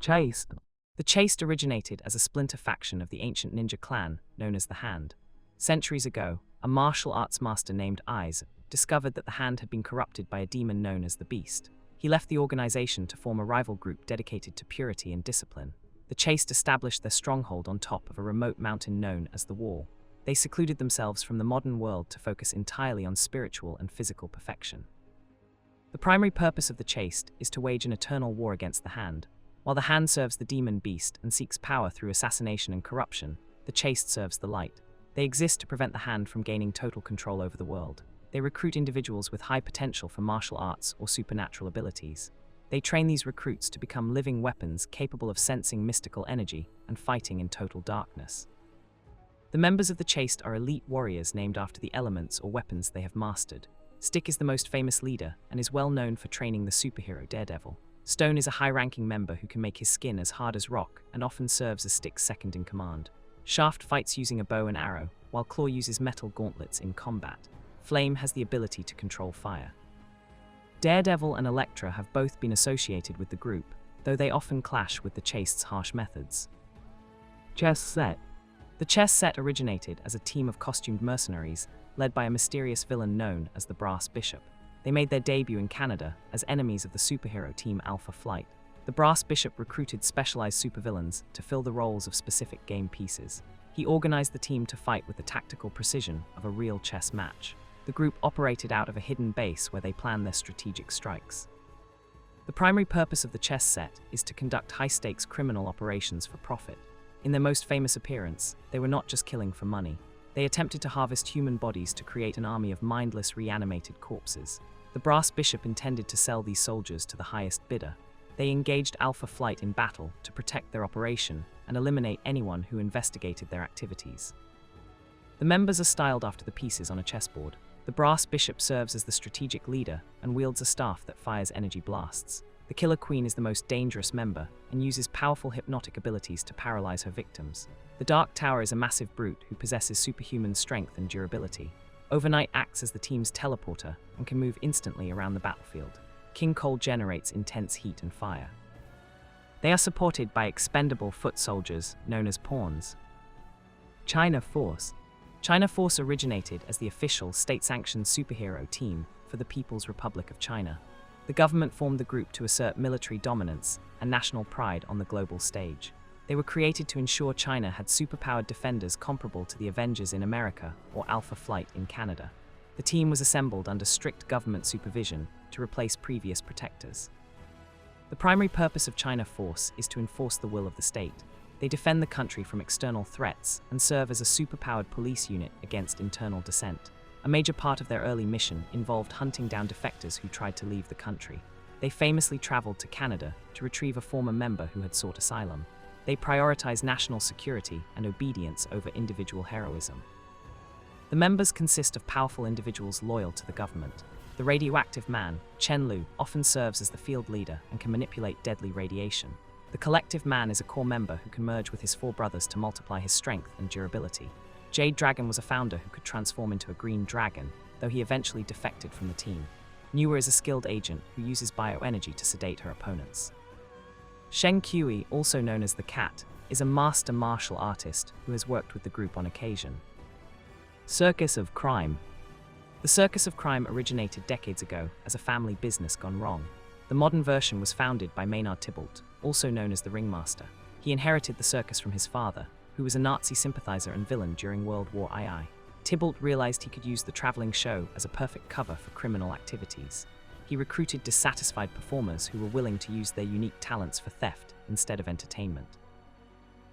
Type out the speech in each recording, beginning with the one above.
Chaste. The Chaste originated as a splinter faction of the ancient ninja clan known as the Hand. Centuries ago, a martial arts master named Eyes discovered that the Hand had been corrupted by a demon known as the Beast. He left the organization to form a rival group dedicated to purity and discipline. The Chaste established their stronghold on top of a remote mountain known as the Wall. They secluded themselves from the modern world to focus entirely on spiritual and physical perfection. The primary purpose of the Chaste is to wage an eternal war against the Hand. While the Hand serves the demon Beast and seeks power through assassination and corruption, the Chaste serves the light. They exist to prevent the Hand from gaining total control over the world. They recruit individuals with high potential for martial arts or supernatural abilities. They train these recruits to become living weapons capable of sensing mystical energy and fighting in total darkness. The members of the Chaste are elite warriors named after the elements or weapons they have mastered. Stick is the most famous leader and is well known for training the superhero Daredevil. Stone is a high-ranking member who can make his skin as hard as rock and often serves as Stick's second in command. Shaft fights using a bow and arrow, while Claw uses metal gauntlets in combat. Flame has the ability to control fire. Daredevil and Elektra have both been associated with the group, though they often clash with the Chaste's harsh methods. Chess set. The Chess set originated as a team of costumed mercenaries led by a mysterious villain known as the Brass Bishop. They made their debut in Canada as enemies of the superhero team Alpha Flight. The Brass Bishop recruited specialized supervillains to fill the roles of specific game pieces. He organized the team to fight with the tactical precision of a real chess match. The group operated out of a hidden base where they planned their strategic strikes. The primary purpose of the Chess set is to conduct high-stakes criminal operations for profit. In their most famous appearance, they were not just killing for money. They attempted to harvest human bodies to create an army of mindless, reanimated corpses. The Brass Bishop intended to sell these soldiers to the highest bidder. They engaged Alpha Flight in battle to protect their operation and eliminate anyone who investigated their activities. The members are styled after the pieces on a chessboard. The Brass Bishop serves as the strategic leader and wields a staff that fires energy blasts. The Killer Queen is the most dangerous member and uses powerful hypnotic abilities to paralyze her victims. The Dark Tower is a massive brute who possesses superhuman strength and durability. Overnight acts as the team's teleporter and can move instantly around the battlefield. King Cole generates intense heat and fire. They are supported by expendable foot soldiers known as pawns. China Force. China Force originated as the official state-sanctioned superhero team for the People's Republic of China. The government formed the group to assert military dominance and national pride on the global stage. They were created to ensure China had superpowered defenders comparable to the Avengers in America or Alpha Flight in Canada. The team was assembled under strict government supervision to replace previous protectors. The primary purpose of China Force is to enforce the will of the state. They defend the country from external threats and serve as a superpowered police unit against internal dissent. A major part of their early mission involved hunting down defectors who tried to leave the country. They famously traveled to Canada to retrieve a former member who had sought asylum. They prioritize national security and obedience over individual heroism. The members consist of powerful individuals loyal to the government. The radioactive man, Chen Lu, often serves as the field leader and can manipulate deadly radiation. The collective man is a core member who can merge with his four brothers to multiply his strength and durability. Jade Dragon was a founder who could transform into a green dragon, though he eventually defected from the team. Nuwa is a skilled agent who uses bioenergy to sedate her opponents. Sheng Kui, also known as the Cat, is a master martial artist who has worked with the group on occasion. Circus of Crime. The Circus of Crime originated decades ago as a family business gone wrong. The modern version was founded by Maynard Tybalt, also known as the Ringmaster. He inherited the circus from his father, who was a Nazi sympathizer and villain during World War II. Tybalt realized he could use the traveling show as a perfect cover for criminal activities. He recruited dissatisfied performers who were willing to use their unique talents for theft instead of entertainment.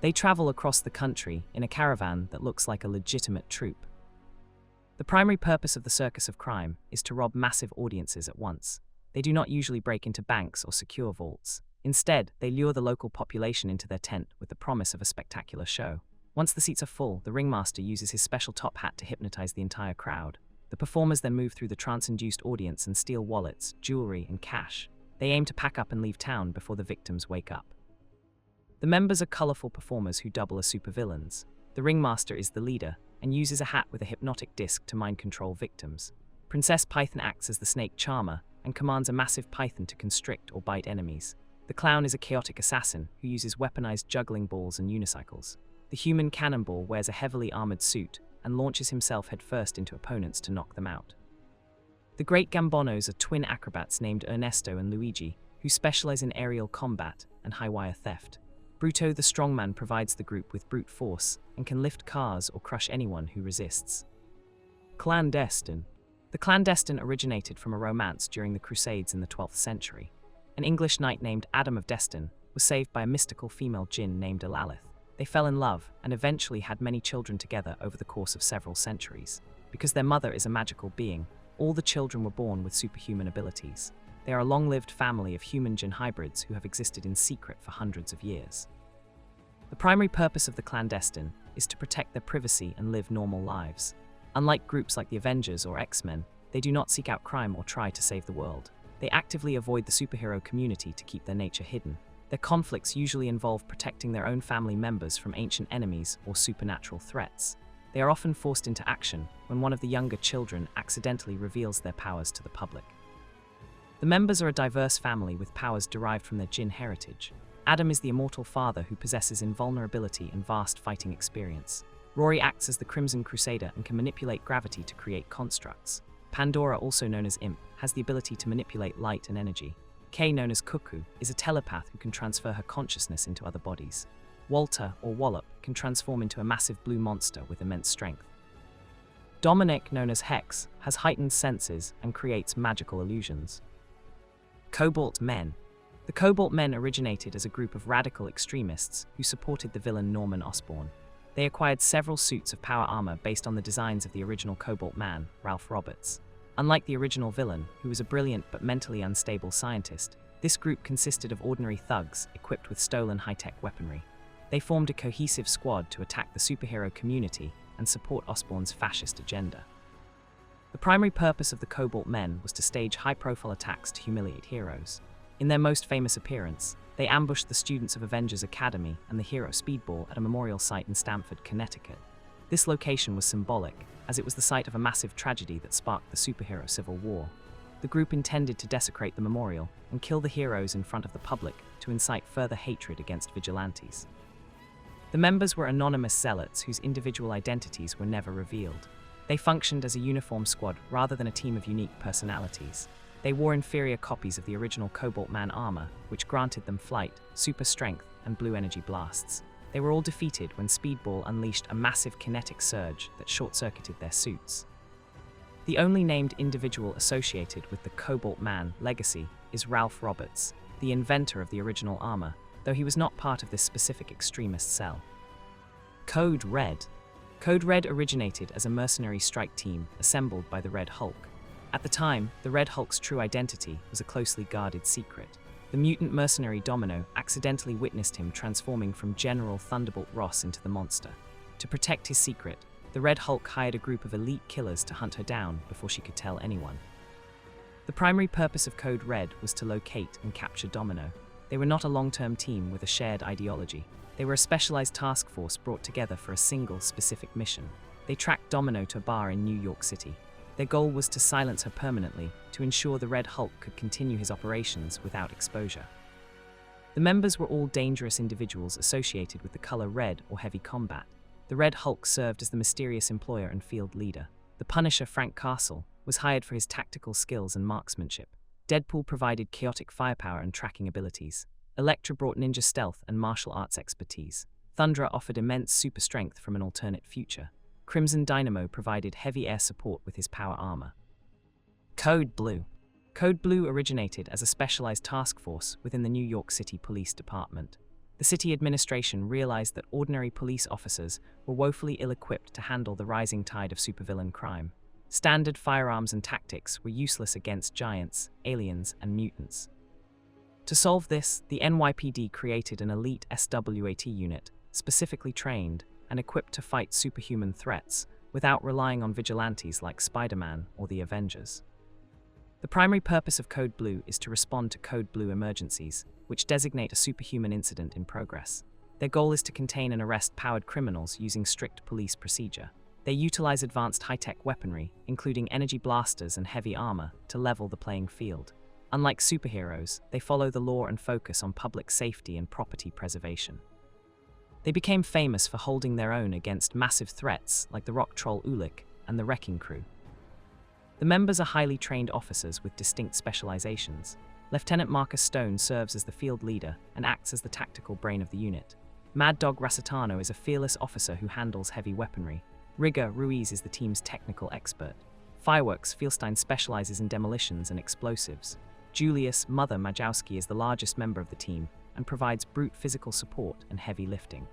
They travel across the country in a caravan that looks like a legitimate troupe. The primary purpose of the Circus of Crime is to rob massive audiences at once. They do not usually break into banks or secure vaults. Instead, they lure the local population into their tent with the promise of a spectacular show. Once the seats are full, the ringmaster uses his special top hat to hypnotize the entire crowd. The performers then move through the trance-induced audience and steal wallets, jewelry, and cash. They aim to pack up and leave town before the victims wake up. The members are colorful performers who double as supervillains. The ringmaster is the leader and uses a hat with a hypnotic disc to mind control victims. Princess Python acts as the snake charmer and commands a massive python to constrict or bite enemies. The clown is a chaotic assassin who uses weaponized juggling balls and unicycles. The human cannonball wears a heavily armored suit and launches himself headfirst into opponents to knock them out. The Great Gambonos are twin acrobats named Ernesto and Luigi, who specialize in aerial combat and high-wire theft. Bruto the strongman provides the group with brute force and can lift cars or crush anyone who resists. Clandestine. The clandestine originated from a romance during the Crusades in the 12th century. An English knight named Adam of Destine was saved by a mystical female djinn named Elalith. They fell in love and eventually had many children together over the course of several centuries. Because their mother is a magical being, all the children were born with superhuman abilities. They are a long-lived family of human-djinn hybrids who have existed in secret for hundreds of years. The primary purpose of the clandestine is to protect their privacy and live normal lives. Unlike groups like the Avengers or X-Men, they do not seek out crime or try to save the world. They actively avoid the superhero community to keep their nature hidden. Their conflicts usually involve protecting their own family members from ancient enemies or supernatural threats. They are often forced into action when one of the younger children accidentally reveals their powers to the public. The members are a diverse family with powers derived from their djinn heritage. Adam is the immortal father who possesses invulnerability and vast fighting experience. Rory acts as the Crimson Crusader and can manipulate gravity to create constructs. Pandora, also known as Imp, has the ability to manipulate light and energy. Kay, known as Cuckoo, is a telepath who can transfer her consciousness into other bodies. Walter, or Wallop, can transform into a massive blue monster with immense strength. Dominic, known as Hex, has heightened senses and creates magical illusions. Cobalt Men. The Cobalt Men originated as a group of radical extremists who supported the villain Norman Osborn. They acquired several suits of power armor based on the designs of the original Cobalt Man, Ralph Roberts. Unlike the original villain, who was a brilliant but mentally unstable scientist, this group consisted of ordinary thugs equipped with stolen high-tech weaponry. They formed a cohesive squad to attack the superhero community and support Osborn's fascist agenda. The primary purpose of the Cobalt Men was to stage high-profile attacks to humiliate heroes. In their most famous appearance, they ambushed the students of Avengers Academy and the hero Speedball at a memorial site in Stamford, Connecticut. This location was symbolic, as it was the site of a massive tragedy that sparked the superhero Civil War. The group intended to desecrate the memorial and kill the heroes in front of the public to incite further hatred against vigilantes. The members were anonymous zealots whose individual identities were never revealed. They functioned as a uniform squad rather than a team of unique personalities. They wore inferior copies of the original Cobalt Man armor, which granted them flight, super strength, and blue energy blasts. They were all defeated when Speedball unleashed a massive kinetic surge that short-circuited their suits. The only named individual associated with the Cobalt Man legacy is Ralph Roberts, the inventor of the original armor, though he was not part of this specific extremist cell. Code Red. Code Red originated as a mercenary strike team assembled by the Red Hulk. At the time, the Red Hulk's true identity was a closely guarded secret. The mutant mercenary Domino accidentally witnessed him transforming from General Thunderbolt Ross into the monster. To protect his secret, the Red Hulk hired a group of elite killers to hunt her down before she could tell anyone. The primary purpose of Code Red was to locate and capture Domino. They were not a long-term team with a shared ideology. They were a specialized task force brought together for a single, specific mission. They tracked Domino to a bar in New York City. Their goal was to silence her permanently to ensure the Red Hulk could continue his operations without exposure. The members were all dangerous individuals associated with the color red or heavy combat. The Red Hulk served as the mysterious employer and field leader. The Punisher, Frank Castle, was hired for his tactical skills and marksmanship. Deadpool provided chaotic firepower and tracking abilities. Elektra brought ninja stealth and martial arts expertise. Thundra offered immense super strength from an alternate future. Crimson Dynamo provided heavy air support with his power armor. Code Blue. Code Blue originated as a specialized task force within the New York City Police Department. The city administration realized that ordinary police officers were woefully ill-equipped to handle the rising tide of supervillain crime. Standard firearms and tactics were useless against giants, aliens, and mutants. To solve this, the NYPD created an elite SWAT unit, specifically trained and equipped to fight superhuman threats without relying on vigilantes like Spider-Man or the Avengers. The primary purpose of Code Blue is to respond to Code Blue emergencies, which designate a superhuman incident in progress. Their goal is to contain and arrest powered criminals using strict police procedure. They utilize advanced high-tech weaponry, including energy blasters and heavy armor, to level the playing field. Unlike superheroes, they follow the law and focus on public safety and property preservation. They became famous for holding their own against massive threats like the rock troll Ulik and the Wrecking Crew. The members are highly trained officers with distinct specializations. Lieutenant Marcus Stone serves as the field leader and acts as the tactical brain of the unit. Mad Dog Rasitano is a fearless officer who handles heavy weaponry. Rigger Ruiz is the team's technical expert. Fireworks Fieldstein specializes in demolitions and explosives. Julius Mother Majowski is the largest member of the team and provides brute physical support and heavy lifting.